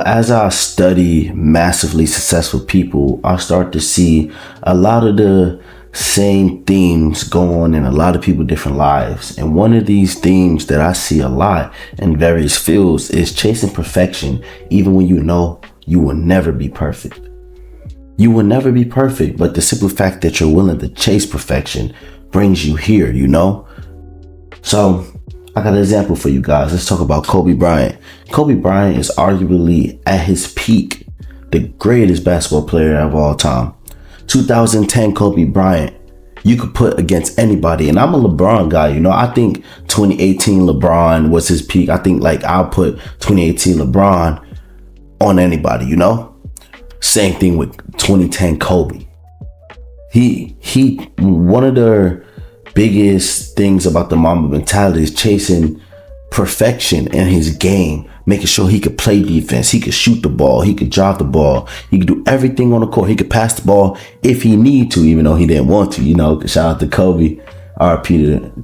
as I study massively successful people, I start to see a lot of the same themes go on in a lot of people's different lives. And one of these themes that I see a lot in various fields is chasing perfection, even when you know you will never be perfect. You will never be perfect, but the simple fact that you're willing to chase perfection brings you here, you know? So I got an example for you guys. Let's talk about Kobe Bryant. Kobe Bryant is arguably at his peak, the greatest basketball player of all time. 2010 Kobe Bryant, you could put against anybody. And I'm a LeBron guy, you know. I think 2018 LeBron was his peak. I think I'll put 2018 LeBron on anybody, you know. Same thing with 2010 Kobe. He one of the biggest things about the Mamba mentality is chasing perfection in his game, making sure he could play defense, he could shoot the ball, he could drive the ball, he could do everything on the court, he could pass the ball if he need to, even though he didn't want to, you know. Shout out to Kobe, RIP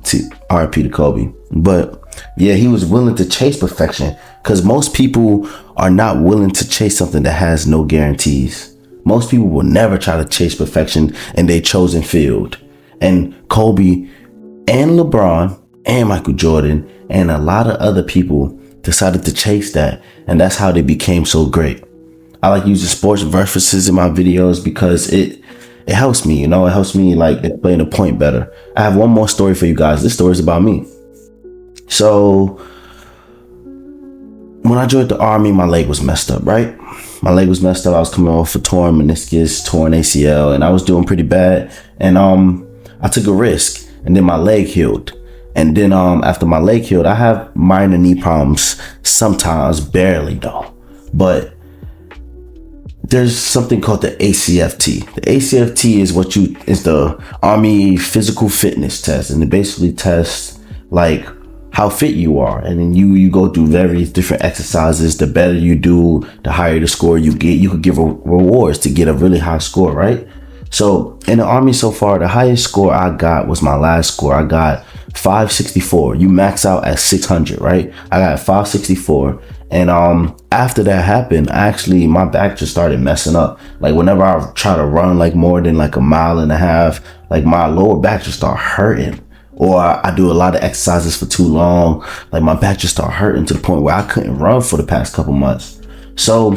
to Kobe. But yeah, he was willing to chase perfection, because most people are not willing to chase something that has no guarantees. Most people will never try to chase perfection in their chosen field. And Kobe and LeBron and Michael Jordan and a lot of other people decided to chase that. And that's how they became so great. I like using sports references in my videos because it helps me, you know, it helps me explain a point better. I have one more story for you guys. This story is about me. So when I joined the Army, my leg was messed up, right? My leg was messed up. I was coming off a torn meniscus, torn ACL, and I was doing pretty bad. And I took a risk, and then my leg healed. And then after my leg healed, I have minor knee problems sometimes, barely though. But there's something called the ACFT. The ACFT is the Army physical fitness test, and it basically tests how fit you are. And then you go through various different exercises. The better you do, the higher the score you get. You could give rewards to get a really high score, right? So in the Army so far, the highest score I got was my last score. I got 564. You max out at 600, right? I got 564. And after that happened, my back just started messing up. Whenever I try to run more than a mile and a half, my lower back just start hurting. Or I do a lot of exercises for too long. My back just start hurting to the point where I couldn't run for the past couple months. So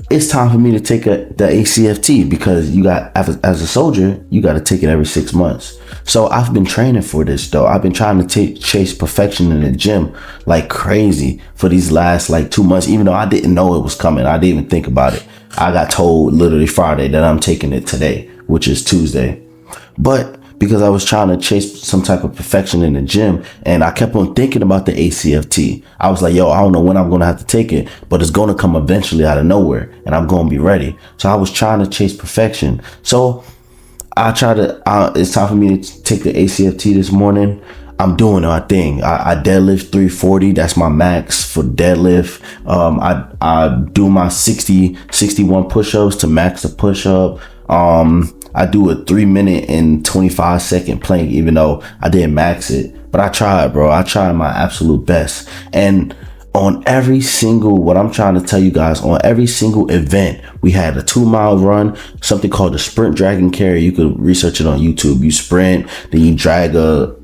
it's time for me to take the ACFT, because as a soldier, you got to take it every 6 months. So I've been training for this though. I've been trying to chase perfection in the gym like crazy for these last 2 months, even though I didn't know it was coming. I didn't even think about it. I got told literally Friday that I'm taking it today, which is Tuesday. But because I was trying to chase some type of perfection in the gym, and I kept on thinking about the ACFT. I was like, yo, I don't know when I'm going to have to take it, but it's going to come eventually out of nowhere, and I'm going to be ready. So I was trying to chase perfection. So it's time for me to take the ACFT this morning. I'm doing my thing. I deadlift 340. That's my max for deadlift. I do my 61 push-ups to max the push-up. I do a 3 minute and 25 second plank, even though I didn't max it. But I tried, bro. I tried my absolute best. And on every single, what I'm trying to tell you guys, on every single event, we had a 2 mile run, something called the sprint, drag, and carry. You could research it on YouTube. You sprint, then you drag a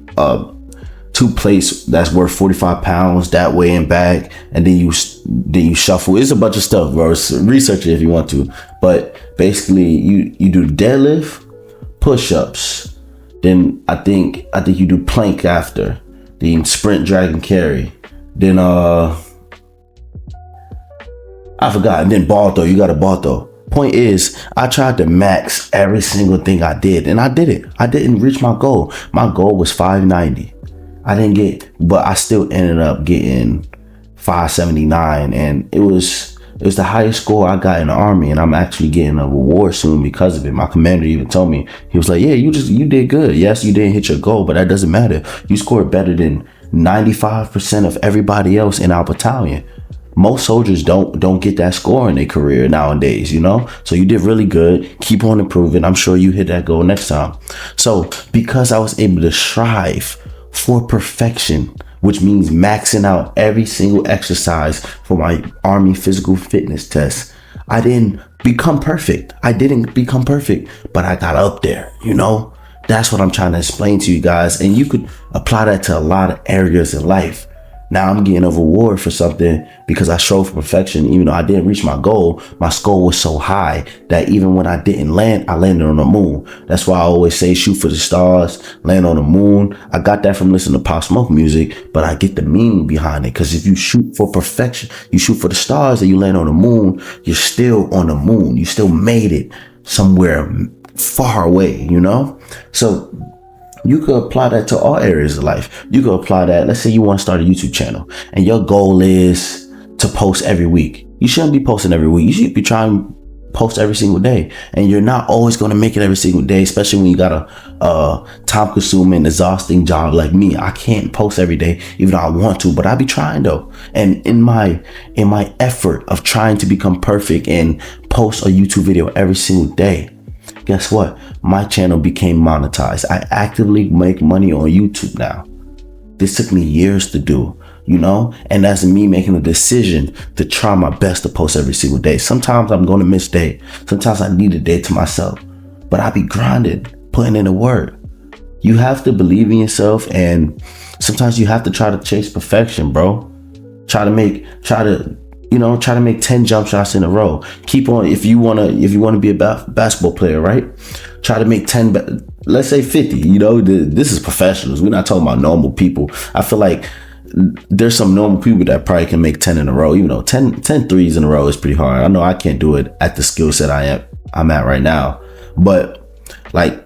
2 plates that's worth 45 pounds that way and back, and then you shuffle. It's a bunch of stuff, bro. Research it if you want to. But basically, you do deadlift, push-ups, then I think you do plank after, then sprint, drag, and carry. Then I forgot. And then ball throw. You got a ball throw. Point is, I tried to max every single thing I did, and I did it. I didn't reach my goal. My goal was 590. I didn't get, but I still ended up getting 579, and it was the highest score I got in the Army, and I'm actually getting a reward soon because of it. My commander even told me, he was like, yeah, you did good. Yes, you didn't hit your goal, but that doesn't matter. You scored better than 95% of everybody else in our battalion. Most soldiers don't get that score in their career nowadays, you know? So you did really good. Keep on improving. I'm sure you hit that goal next time. So because I was able to strive for perfection which means maxing out every single exercise for my Army physical fitness test. I didn't become perfect. But I got up there, you know? That's what I'm trying to explain to you guys. And you could apply that to a lot of areas in life. Now I'm getting a reward for something because I strove for perfection. Even though I didn't reach my goal was so high that even when I didn't land, I landed on the moon. That's why I always say shoot for the stars, land on the moon. I got that from listening to Pop Smoke music, but I get the meaning behind it. Because if you shoot for perfection, you shoot for the stars and you land on the moon, you're still on the moon. You still made it somewhere far away, you know? So you could apply that to all areas of life. You could apply that. Let's say you want to start a YouTube channel and your goal is to post every week. You shouldn't be posting every week. You should be trying to post every single day. And you're not always going to make it every single day, especially when you got a time-consuming, exhausting job like me. I can't post every day, even though I want to, but I be trying though. And in my effort of trying to become perfect and post a YouTube video every single day, guess what? My channel became monetized. I actively make money on YouTube now. This took me years to do, you know? And that's me making a decision to try my best to post every single day. Sometimes I'm going to miss day. Sometimes I need a day to myself. But I be grinding, putting in the work. You have to believe in yourself, and sometimes you have to try to chase perfection, bro. Try to make 10 jump shots in a row. Keep on, if you want to be a basketball player, right? Try to make 10, let's say 50, you know, this is professionals. We're not talking about normal people. I feel like there's some normal people that probably can make 10 in a row, even though 10 threes in a row is pretty hard. I know I can't do it at the skill set I'm at right now, but like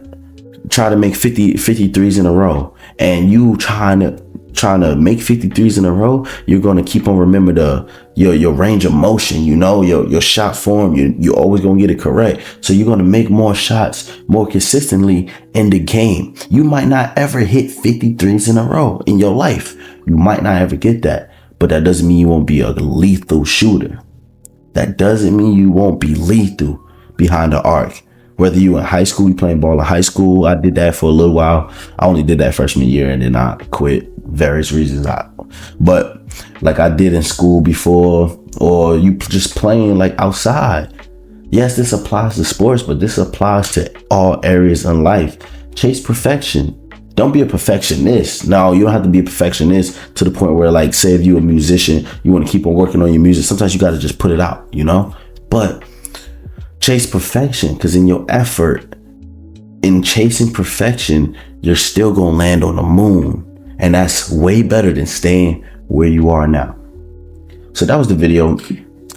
try to make 50 threes in a row, and you trying to make 53s in a row, you're going to keep on remember your range of motion, you know, your shot form. You're always going to get it correct. So you're going to make more shots more consistently in the game. You might not ever hit 53s in a row in your life. You might not ever get that, but that doesn't mean you won't be a lethal shooter. That doesn't mean you won't be lethal behind the arc. Whether you in high school, you playing ball in high school. I did that for a little while. I only did that freshman year and then I quit. Various reasons. But like I did in school before, or you just playing like outside. Yes, this applies to sports, but this applies to all areas in life. Chase perfection. Don't be a perfectionist. No, you don't have to be a perfectionist to the point where, like, say if you're a musician, you want to keep on working on your music. Sometimes you got to just put it out, you know? But chase perfection, because in your effort, in chasing perfection, you're still going to land on the moon. And that's way better than staying where you are now. So that was the video.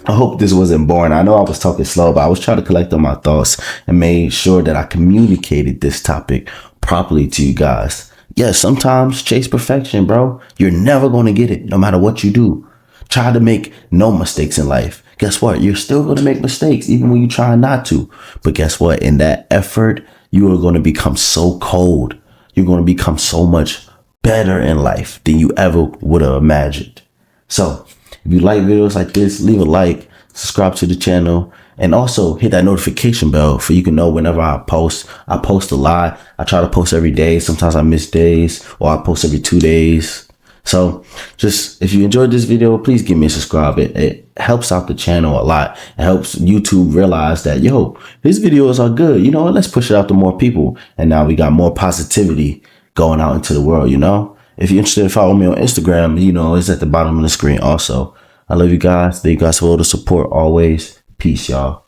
I hope this wasn't boring. I know I was talking slow, but I was trying to collect all my thoughts and made sure that I communicated this topic properly to you guys. Yeah, sometimes chase perfection, bro. You're never going to get it, no matter what you do. Try to make no mistakes in life. Guess what? You're still going to make mistakes, even when you try not to. But guess what? In that effort, you are going to become so cold. You're going to become so much better in life than you ever would have imagined. So if you like videos like this, leave a like, subscribe to the channel, and also hit that notification bell so you can know whenever I post. I post a lot. I try to post every day. Sometimes I miss days, or I post every 2 days. So just, if you enjoyed this video, please give me a subscribe. It helps out the channel a lot. It helps YouTube realize that, yo, his videos are good. You know what? Let's push it out to more people. And now we got more positivity going out into the world, you know? If you're interested, follow me on Instagram. You know, it's at the bottom of the screen also. I love you guys. Thank you guys for all the support always. Peace, y'all.